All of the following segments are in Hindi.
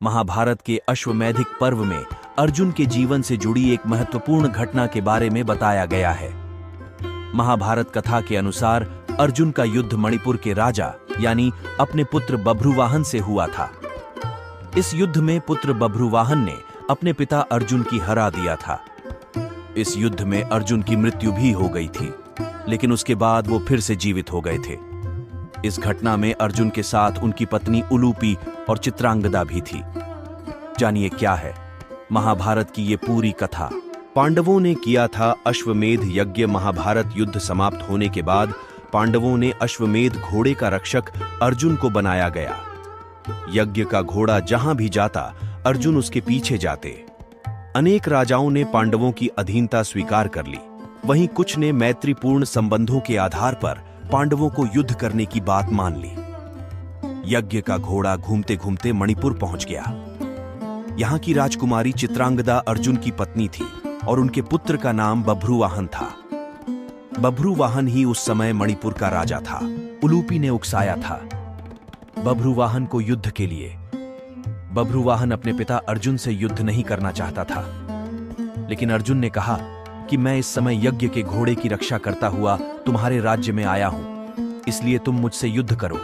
महाभारत के अश्वमेधिक पर्व में अर्जुन के जीवन से जुड़ी एक महत्वपूर्ण घटना के बारे में बताया गया है। महाभारत कथा के अनुसार अर्जुन का युद्ध मणिपुर के राजा यानी अपने पुत्र बभ्रुवाहन से हुआ था। इस युद्ध में पुत्र बभ्रुवाहन ने अपने पिता अर्जुन की हरा दिया था। इस युद्ध में अर्जुन की मृत्यु भी हो गई थी, लेकिन उसके बाद वो फिर से जीवित हो गए थे। इस घटना में अर्जुन के साथ उनकी पत्नी उलूपी और चित्रांगदा भी थी। जानिए क्या है महाभारत की ये पूरी कथा। पांडवों ने किया था अश्वमेध यज्ञ। महाभारत युद्ध समाप्त होने के बाद पांडवों ने अश्वमेध घोड़े का रक्षक अर्जुन को बनाया गया। यज्ञ का घोड़ा जहां भी जाता अर्जुन उसके पीछे जाते। अनेक राजाओं ने पांडवों की अधीनता स्वीकार कर ली। वहीं कुछ ने मैत्रीपूर्ण संबंधों के आधार पर पांडवों को युद्ध करने की बात मान ली। यज्ञ का घोड़ा घूमते घूमते मणिपुर पहुंच गया। यहां की राजकुमारी चित्रांगदा अर्जुन की पत्नी थी और उनके पुत्र का नाम बभ्रुवाहन था। बभ्रुवाहन ही उस समय मणिपुर का राजा था। उलूपी ने उकसाया था बभ्रुवाहन को युद्ध के लिए। बभ्रुवाहन अपने पिता अर्जुन से युद्ध नहीं करना चाहता था, लेकिन अर्जुन ने कहा कि मैं इस समय यज्ञ के घोड़े की रक्षा करता हुआ तुम्हारे राज्य में आया हूं, इसलिए तुम मुझसे युद्ध करो।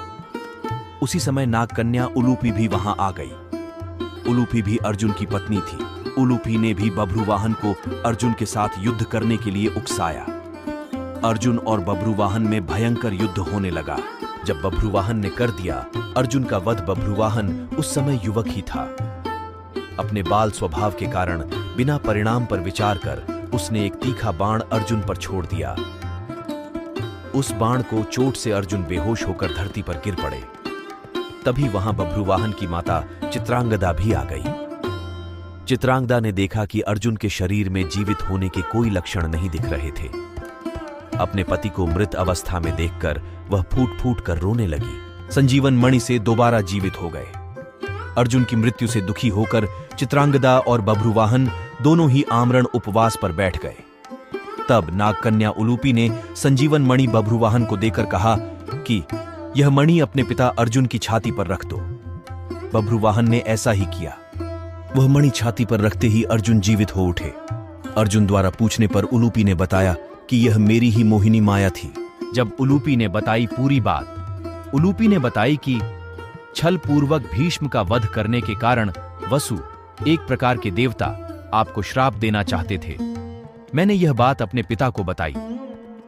उसी समय नागकन्या उलूपी भी वहां आ गई। उलूपी भी अर्जुन की पत्नी थी। उलूपी ने भी बभ्रुवाहन को अर्जुन के साथ युद्ध करने के लिए उकसाया। अर्जुन और बभ्रुवाहन में भयंकर युद्ध होने लगा। जब बभ्रुवाहन ने कर दिया अर्जुन का वध, बभ्रुवाहन उस समय युवक ही था। अपने बाल स्वभाव के कारण बिना परिणाम पर विचार कर उसने एक तीखा बाण अर्जुन पर छोड़ दिया। उस बाण को चोट से अर्जुन बेहोश होकर धरती पर गिर पड़े। तभी वहां बभ्रुवाहन की माता चित्रांगदा भी आ गई। चित्रांगदा ने देखा कि अर्जुन के शरीर में जीवित होने के कोई लक्षण नहीं दिख रहे थे। अपने पति को मृत अवस्था में देखकर वह फूट फूट कर रोने लगी। संजीवन मणि से दोबारा जीवित हो गए। अर्जुन की मृत्यु से दुखी होकर चित्रांगदा और बभ्रुवाहन दोनों ही आमरण उपवास पर बैठ गए। तब नागकन्या उलूपी ने संजीवन मणि बभ्रुवाहन को देकर कहा कि यह मणि अपने पिता अर्जुन की छाती पर रख दो। बभ्रुवाहन ने ऐसा ही किया। वह मणि छाती पर रखते ही अर्जुन जीवित हो उठे। अर्जुन द्वारा पूछने पर उलूपी ने बताया कि यह मेरी ही मोहिनी माया थी। जब उलूपी ने बताई पूरी बात, उलूपी ने बताई कि छल पूर्वक भीष्म का वध करने के कारण वसु, एक प्रकार के देवता, आपको श्राप देना चाहते थे। मैंने यह बात अपने पिता को बताई।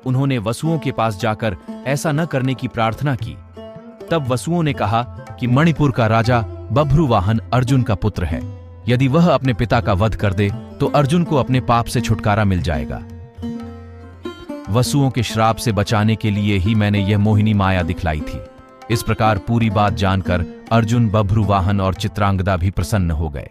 उन्होंने वसुओं के पास जाकर ऐसा न करने की प्रार्थना की। तब वसुओं ने कहा कि मणिपुर का राजा बभ्रुवाहन अर्जुन का पुत्र है। यदि वह अपने पिता का वध कर दे तो अर्जुन को अपने पाप से छुटकारा मिल जाएगा। वसुओं के श्राप से बचाने के लिए ही मैंने यह मोहिनी माया दिखलाई थी। इस प्रकार पूरी बात जानकर अर्जुन, बभ्रुवाहन और चित्रांगदा भी प्रसन्न हो गए।